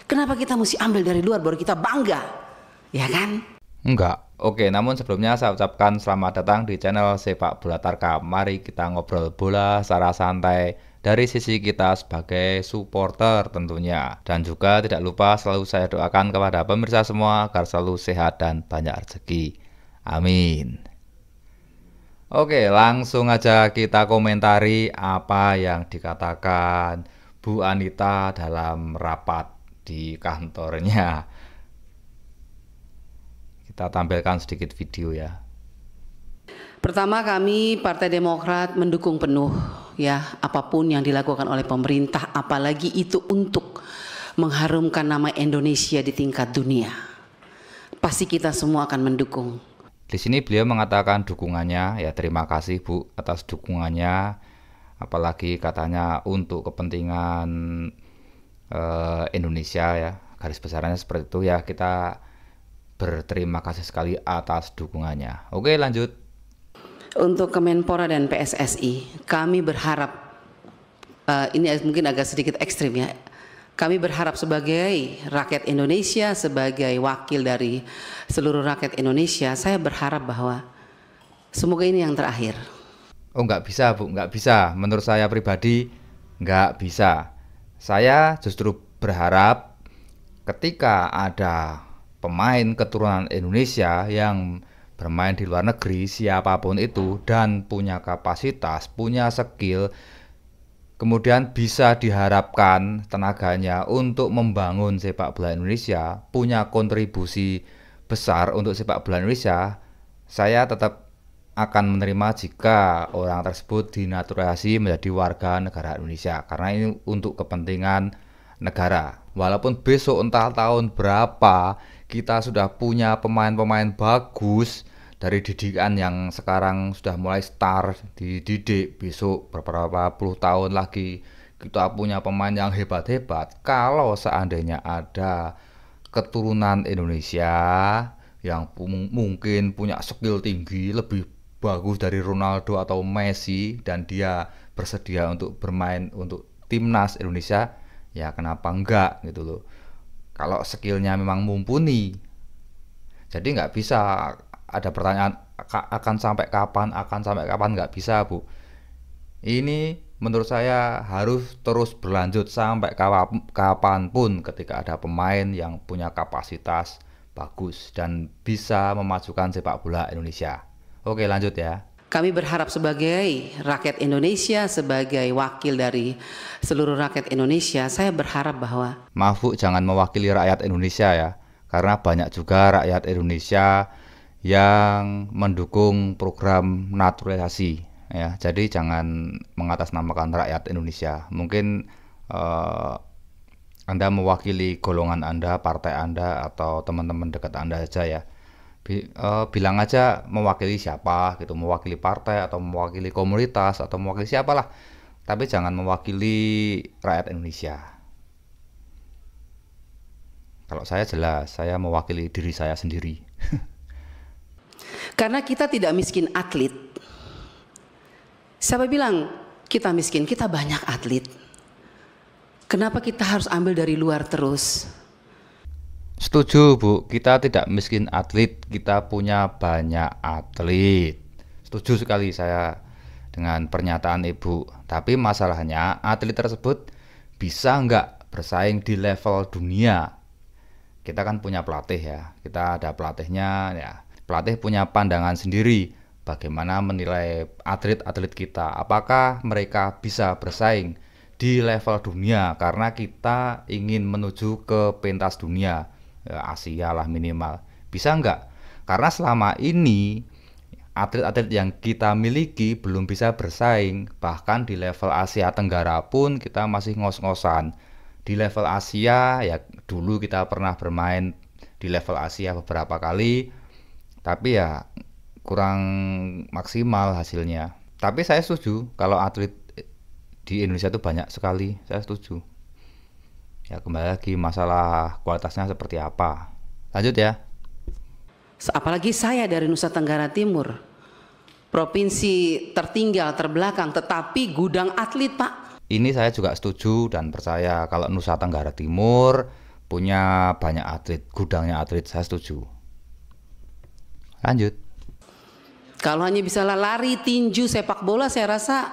Kenapa kita mesti ambil dari luar baru kita bangga? Ya kan? Enggak. Oke, namun sebelumnya saya ucapkan selamat datang di channel Sepak Bola Tarkam. Mari kita ngobrol bola secara santai dari sisi kita sebagai supporter tentunya. Dan juga tidak lupa selalu saya doakan kepada pemirsa semua agar selalu sehat dan banyak rezeki. Amin. Oke, langsung aja kita komentari apa yang dikatakan Bu Anita dalam rapat di kantornya. Kita tampilkan sedikit video ya. Pertama, kami Partai Demokrat mendukung penuh ya apapun yang dilakukan oleh pemerintah, apalagi itu untuk mengharumkan nama Indonesia di tingkat dunia. Pasti kita semua akan mendukung. Di sini beliau mengatakan dukungannya, ya terima kasih Bu atas dukungannya, apalagi katanya untuk kepentingan Indonesia ya, garis besarnya seperti itu ya, kita berterima kasih sekali atas dukungannya. Oke, lanjut. Untuk Kemenpora dan PSSI, kami berharap, ini mungkin agak sedikit ekstrim ya, kami berharap sebagai rakyat Indonesia, sebagai wakil dari seluruh rakyat Indonesia, saya berharap bahwa semoga ini yang terakhir. Oh, nggak bisa Bu, nggak bisa. Menurut saya pribadi nggak bisa. Saya justru berharap ketika ada pemain keturunan Indonesia yang bermain di luar negeri, siapapun itu, dan punya kapasitas, punya skill, kemudian bisa diharapkan tenaganya untuk membangun sepak bola Indonesia, punya kontribusi besar untuk sepak bola Indonesia, saya tetap akan menerima jika orang tersebut dinaturalisasi menjadi warga negara Indonesia, karena ini untuk kepentingan negara. Walaupun besok entah tahun berapa kita sudah punya pemain-pemain bagus dari didikan yang sekarang sudah mulai start dididik, besok beberapa puluh tahun lagi kita punya pemain yang hebat-hebat. Kalau seandainya ada keturunan Indonesia yang mungkin punya skill tinggi, lebih bagus dari Ronaldo atau Messi, dan dia bersedia untuk bermain untuk timnas Indonesia, ya kenapa enggak gitu loh. Kalau skillnya memang mumpuni. Jadi nggak bisa ada pertanyaan akan sampai kapan nggak bisa Bu. Ini menurut saya harus terus berlanjut sampai kapanpun ketika ada pemain yang punya kapasitas bagus dan bisa memajukan sepak bola Indonesia. Oke, lanjut ya. Kami berharap sebagai rakyat Indonesia, sebagai wakil dari seluruh rakyat Indonesia, saya berharap bahwa... Maaf Bu, jangan mewakili rakyat Indonesia ya, karena banyak juga rakyat Indonesia yang mendukung program naturalisasi ya. Jadi jangan mengatasnamakan rakyat Indonesia. Mungkin Anda mewakili golongan Anda, partai Anda, atau teman-teman dekat Anda saja ya. Bilang aja mewakili siapa gitu, mewakili partai atau mewakili komunitas atau mewakili siapalah, tapi jangan mewakili rakyat Indonesia. Kalau saya jelas, saya mewakili diri saya sendiri. Karena kita tidak miskin atlet. Siapa bilang kita miskin? Kita banyak atlet. Kenapa kita harus ambil dari luar terus? Setuju Bu, kita tidak miskin atlet, kita punya banyak atlet. Setuju sekali saya dengan pernyataan Ibu. Tapi masalahnya atlet tersebut bisa nggak bersaing di level dunia? Kita kan punya pelatih ya, kita ada pelatihnya ya. Pelatih punya pandangan sendiri bagaimana menilai atlet-atlet kita. Apakah mereka bisa bersaing di level dunia, karena kita ingin menuju ke pentas dunia. Asia lah minimal, bisa enggak? Karena selama ini atlet-atlet yang kita miliki belum bisa bersaing, bahkan di level Asia Tenggara pun kita masih ngos-ngosan. Di level Asia ya dulu kita pernah bermain di level Asia beberapa kali, tapi ya kurang maksimal hasilnya. Tapi saya setuju kalau atlet di Indonesia itu banyak sekali, saya setuju. Ya kembali lagi masalah kualitasnya seperti apa. Lanjut ya. Apalagi saya dari Nusa Tenggara Timur, provinsi tertinggal, terbelakang, tetapi gudang atlet Pak. Ini saya juga setuju dan percaya kalau Nusa Tenggara Timur punya banyak atlet, gudangnya atlet, saya setuju. Lanjut. Kalau hanya bisa lari, tinju, sepak bola, saya rasa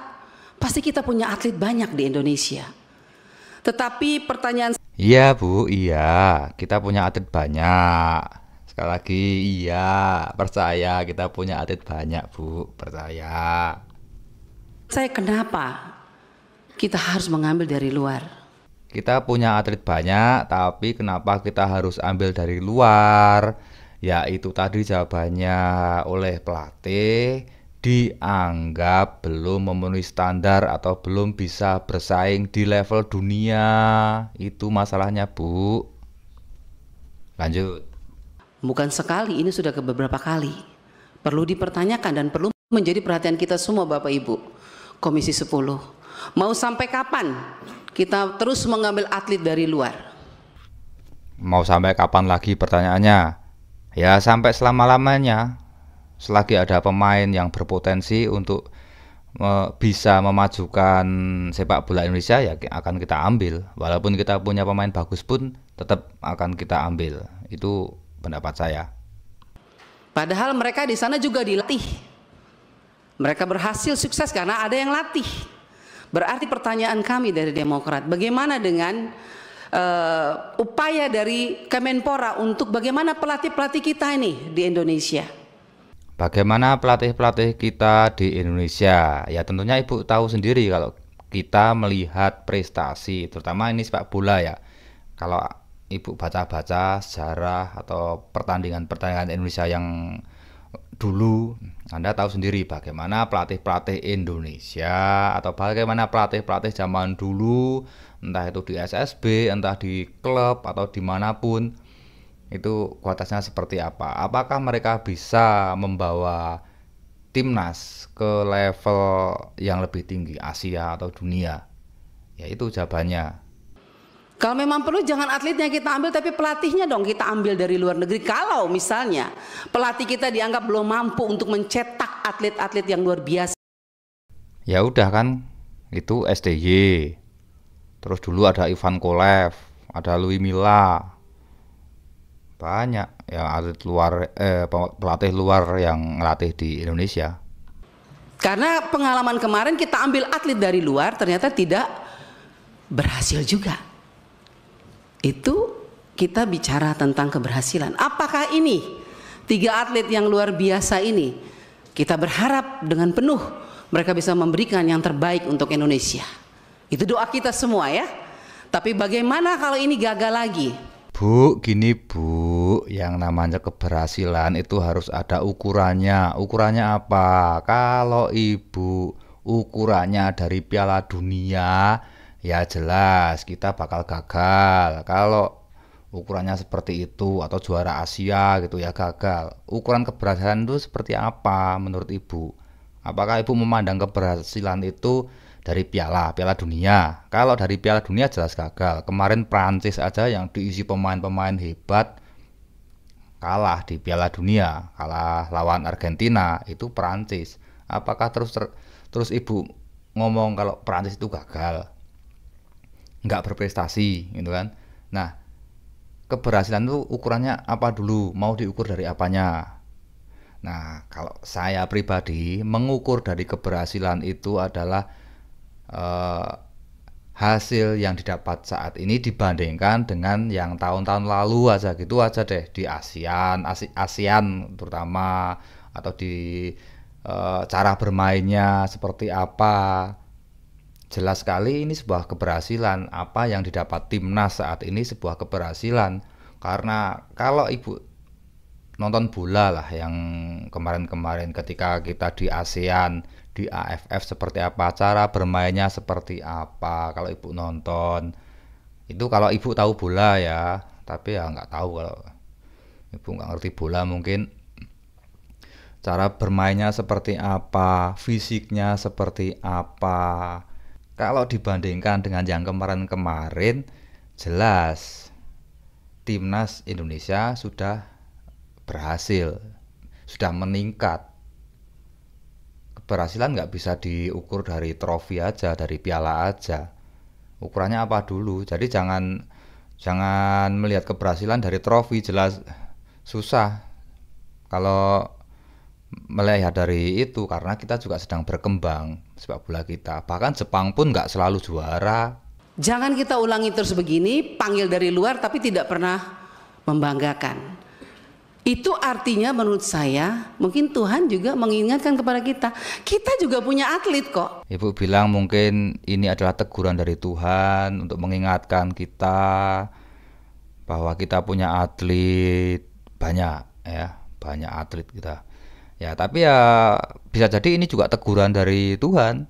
pasti kita punya atlet banyak di Indonesia. Tetapi pertanyaan, Iya Bu, iya, kita punya atlet banyak. Sekali lagi, iya, percaya kita punya atlet banyak Bu, percaya. saya kenapa kita harus mengambil dari luar? Kita punya atlet banyak, tapi kenapa kita harus ambil dari luar? Ya itu tadi jawabannya, oleh pelatih dianggap belum memenuhi standar atau belum bisa bersaing di level dunia. Itu masalahnya, Bu. Lanjut. Bukan sekali, ini sudah ke beberapa kali. Perlu dipertanyakan dan perlu menjadi perhatian kita semua Bapak Ibu. Komisi 10. Mau sampai kapan kita terus mengambil atlet dari luar? Mau sampai kapan lagi pertanyaannya? Ya sampai selama-lamanya. Selagi ada pemain yang berpotensi untuk bisa memajukan sepak bola Indonesia, ya akan kita ambil. Walaupun kita punya pemain bagus pun tetap akan kita ambil. Itu pendapat saya. Padahal mereka di sana juga dilatih. Mereka berhasil sukses karena ada yang latih. Berarti pertanyaan kami dari Demokrat, bagaimana dengan upaya dari Kemenpora untuk bagaimana pelatih-pelatih kita ini di Indonesia? Bagaimana pelatih-pelatih kita di Indonesia? Ya tentunya Ibu tahu sendiri kalau kita melihat prestasi, terutama ini sepak bola ya. Kalau Ibu baca-baca sejarah atau pertandingan-pertandingan Indonesia yang dulu, Anda tahu sendiri bagaimana pelatih-pelatih Indonesia atau bagaimana pelatih-pelatih zaman dulu, entah itu di SSB, entah di klub atau dimanapun, itu kualitasnya seperti apa. Apakah mereka bisa membawa timnas ke level yang lebih tinggi, Asia atau dunia? Ya itu jawabannya. Kalau memang perlu jangan atletnya kita ambil, tapi pelatihnya dong kita ambil dari luar negeri. Kalau misalnya pelatih kita dianggap belum mampu untuk mencetak atlet-atlet yang luar biasa. Ya udah kan, itu STY. Terus dulu ada Ivan Kolev, ada Louis Milla. Banyak yang atlet luar, pelatih luar yang ngelatih di Indonesia. Karena pengalaman kemarin kita ambil atlet dari luar ternyata tidak berhasil juga. Itu kita bicara tentang keberhasilan. Apakah ini 3 atlet yang luar biasa ini kita berharap dengan penuh mereka bisa memberikan yang terbaik untuk Indonesia? Itu doa kita semua ya. Tapi bagaimana kalau ini gagal lagi? Bu, gini Bu, yang namanya keberhasilan itu harus ada ukurannya. Ukurannya apa? Kalau Ibu ukurannya dari Piala Dunia, ya jelas kita bakal gagal. Kalau ukurannya seperti itu atau juara Asia gitu ya gagal. Ukuran keberhasilan itu seperti apa menurut Ibu? Apakah Ibu memandang keberhasilan itu dari Piala Dunia? Kalau dari Piala Dunia jelas gagal. Kemarin Prancis aja yang diisi pemain-pemain hebat kalah di Piala Dunia, kalah lawan Argentina, itu Prancis. Apakah terus Ibu ngomong kalau Prancis itu gagal, nggak berprestasi gitu kan? Nah, keberhasilan itu ukurannya apa dulu? Mau diukur dari apanya? Nah, kalau saya pribadi mengukur dari keberhasilan itu adalah hasil yang didapat saat ini dibandingkan dengan yang tahun-tahun lalu aja gitu aja deh, di ASEAN terutama, atau di cara bermainnya seperti apa. Jelas sekali ini sebuah keberhasilan. Apa yang didapat timnas saat ini sebuah keberhasilan. Karena kalau Ibu nonton bola lah yang kemarin-kemarin ketika kita di ASEAN, di AFF seperti apa, cara bermainnya seperti apa, kalau Ibu nonton itu, kalau Ibu tahu bola ya, tapi ya nggak tahu kalau Ibu nggak ngerti bola mungkin cara bermainnya seperti apa, fisiknya seperti apa. Kalau dibandingkan dengan yang kemarin-kemarin, jelas timnas Indonesia sudah berhasil, sudah meningkat. Keberhasilan nggak bisa diukur dari trofi aja, dari piala aja. Ukurannya apa dulu? Jadi Jangan melihat keberhasilan dari trofi, jelas susah kalau melihat dari itu, karena kita juga sedang berkembang sepak bola kita. Bahkan Jepang pun nggak selalu juara. Jangan kita ulangi terus begini, panggil dari luar tapi tidak pernah membanggakan. Itu artinya menurut saya mungkin Tuhan juga mengingatkan kepada kita, kita juga punya atlet kok. Ibu bilang mungkin ini adalah teguran dari Tuhan untuk mengingatkan kita bahwa kita punya atlet banyak, ya, banyak atlet kita. Ya, tapi ya bisa jadi ini juga teguran dari Tuhan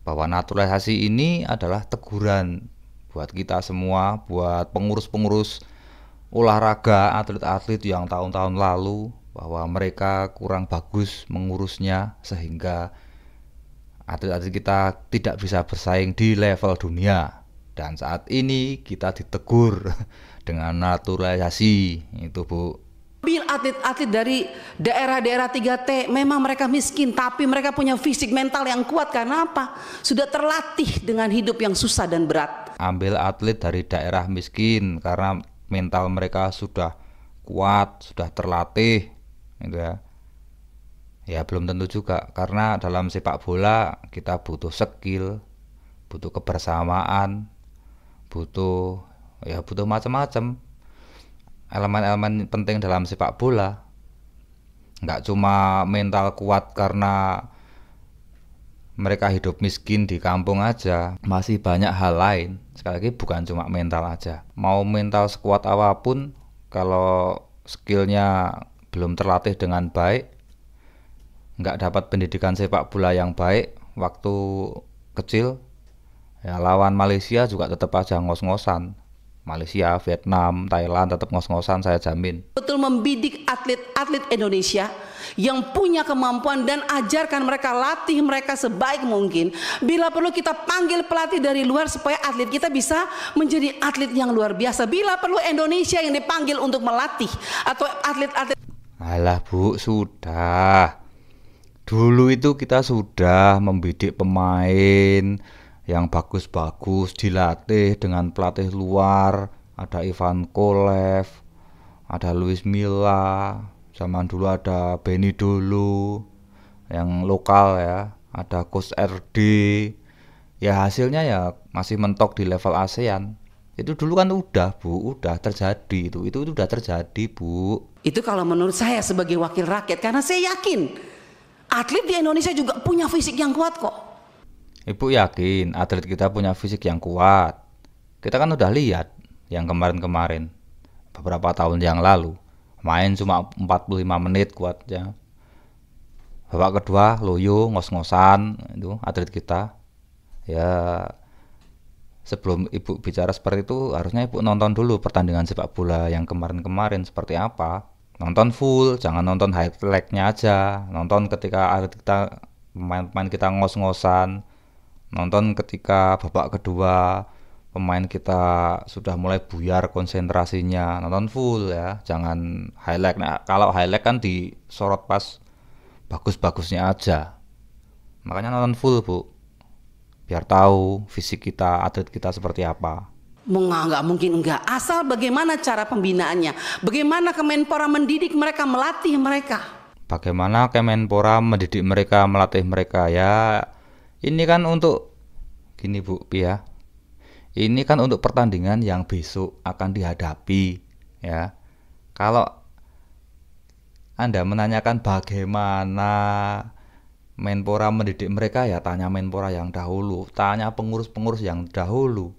bahwa naturalisasi ini adalah teguran buat kita semua, buat pengurus-pengurus olahraga, atlet-atlet yang tahun-tahun lalu, bahwa mereka kurang bagus mengurusnya sehingga atlet-atlet kita tidak bisa bersaing di level dunia. Dan saat ini kita ditegur dengan naturalisasi itu, Bu. Bil atlet-atlet dari daerah-daerah 3T memang mereka miskin, tapi mereka punya fisik mental yang kuat. Karena apa? Sudah terlatih dengan hidup yang susah dan berat. Ambil atlet dari daerah miskin karena mental mereka sudah kuat, sudah terlatih, gitu ya. Ya belum tentu juga, karena dalam sepak bola kita butuh skill, butuh kebersamaan, butuh macam-macam elemen-elemen penting dalam sepak bola. Nggak cuma mental kuat karena mereka hidup miskin di kampung aja, masih banyak hal lain. Sekali lagi bukan cuma mental aja. Mau mental sekuat apapun, kalau skillnya belum terlatih dengan baik, nggak dapat pendidikan sepak bola yang baik waktu kecil, ya lawan Malaysia juga tetap aja ngos-ngosan. Malaysia, Vietnam, Thailand tetap ngos-ngosan, saya jamin. Betul membidik atlet-atlet Indonesia yang punya kemampuan dan ajarkan mereka, latih mereka sebaik mungkin. Bila perlu kita panggil pelatih dari luar supaya atlet kita bisa menjadi atlet yang luar biasa. Bila perlu Indonesia yang dipanggil untuk melatih atau atlet-atlet. Alah Bu, sudah. Dulu itu kita sudah membidik pemain yang bagus-bagus, dilatih dengan pelatih luar. Ada Ivan Kolev, ada Luis Milla, zaman dulu ada Benny dulu yang lokal ya, ada Coach RD. Ya hasilnya ya masih mentok di level ASEAN. Itu dulu kan udah Bu, udah terjadi itu udah terjadi Bu. Itu kalau menurut saya sebagai wakil rakyat, karena saya yakin atlet di Indonesia juga punya fisik yang kuat kok. Ibu yakin atlet kita punya fisik yang kuat? Kita kan udah lihat yang kemarin-kemarin, beberapa tahun yang lalu, main cuma 45 menit kuatnya. Babak kedua loyo, ngos-ngosan, itu atlet kita. Ya sebelum Ibu bicara seperti itu, harusnya Ibu nonton dulu pertandingan sepak bola yang kemarin-kemarin seperti apa. Nonton full, jangan nonton highlight-nya aja. Nonton ketika atlet kita, pemain-pemain kita ngos-ngosan. Nonton ketika babak kedua pemain kita sudah mulai buyar konsentrasinya. Nonton full ya, jangan highlight. Nah, kalau highlight kan disorot pas bagus-bagusnya aja. Makanya nonton full Bu, biar tahu fisik kita, atlet kita seperti apa. Nggak mungkin enggak. Asal bagaimana cara pembinaannya, bagaimana Kemenpora mendidik mereka, melatih mereka. Bagaimana Kemenpora mendidik mereka, melatih mereka ya. Ini kan untuk gini Bu Pia. Ini kan untuk pertandingan yang besok akan dihadapi ya. Kalau Anda menanyakan bagaimana Menpora mendidik mereka, ya tanya Menpora yang dahulu, tanya pengurus-pengurus yang dahulu.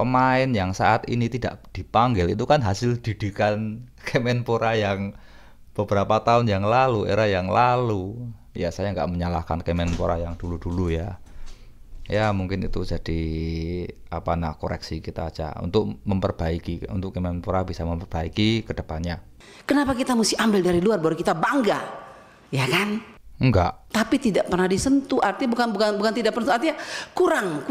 Pemain yang saat ini tidak dipanggil itu kan hasil didikan Kemenpora yang beberapa tahun yang lalu, era yang lalu. Ya saya nggak menyalahkan Kemenpora yang dulu-dulu ya. Ya mungkin itu jadi koreksi kita aja untuk memperbaiki, untuk Kemenpora bisa memperbaiki ke depannya. Kenapa kita mesti ambil dari luar baru kita bangga? Ya kan? Enggak. Tapi tidak pernah disentuh, artinya bukan tidak pernah, artinya kurang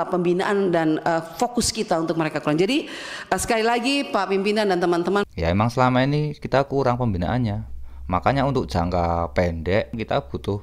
pembinaan dan fokus kita untuk mereka kurang. Jadi sekali lagi Pak Pimpinan dan teman-teman, ya emang selama ini kita kurang pembinaannya. Makanya untuk jangka pendek kita butuh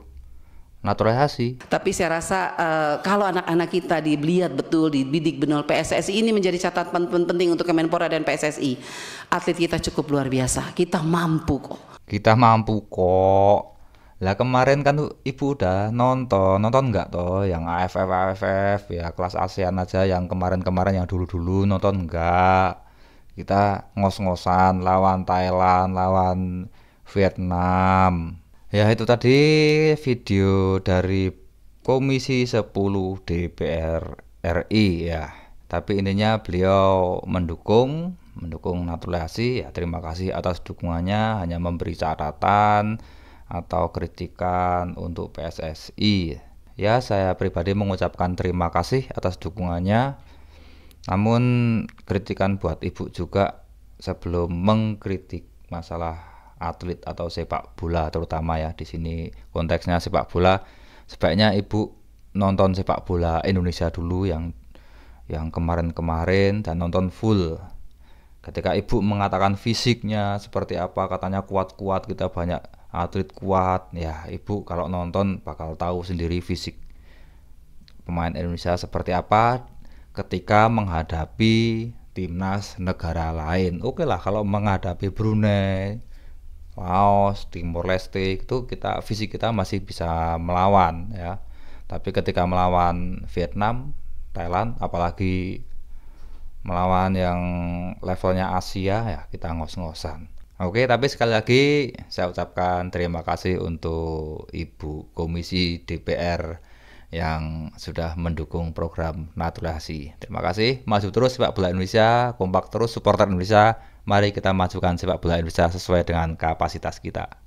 naturalisasi. Tapi saya rasa kalau anak-anak kita dilihat betul, dididik benar, PSSI ini menjadi catatan penting untuk Kemenpora dan PSSI. Atlet kita cukup luar biasa, kita mampu kok. Kita mampu kok. Lah kemarin kan tuh ibu udah nonton nggak toh yang AFF ya kelas ASEAN aja, yang kemarin yang dulu nonton nggak? Kita ngos-ngosan lawan Thailand, lawan Vietnam. Ya itu tadi video dari Komisi 10 DPR RI ya. Tapi intinya beliau mendukung naturalisasi ya. Terima kasih atas dukungannya, hanya memberi catatan atau kritikan untuk PSSI. Ya, saya pribadi mengucapkan terima kasih atas dukungannya. Namun kritikan buat ibu juga sebelum mengkritik masalah atlet atau sepak bola, terutama ya di sini konteksnya sepak bola, sebaiknya ibu nonton sepak bola Indonesia dulu yang kemarin-kemarin dan nonton full. Ketika ibu mengatakan fisiknya seperti apa, katanya kuat-kuat, kita banyak atlet kuat, ya ibu kalau nonton bakal tahu sendiri fisik pemain Indonesia seperti apa ketika menghadapi timnas negara lain. Oke lah, kalau menghadapi Brunei, Laos, Timor Leste, itu fisik kita masih bisa melawan ya. Tapi ketika melawan Vietnam, Thailand, apalagi melawan yang levelnya Asia, ya kita ngos-ngosan. Oke, tapi sekali lagi saya ucapkan terima kasih untuk Ibu Komisi DPR yang sudah mendukung program naturalisasi. Terima kasih. Maju terus sepak bola Indonesia, kompak terus supporter Indonesia. Mari kita majukan sepak bola Indonesia sesuai dengan kapasitas kita.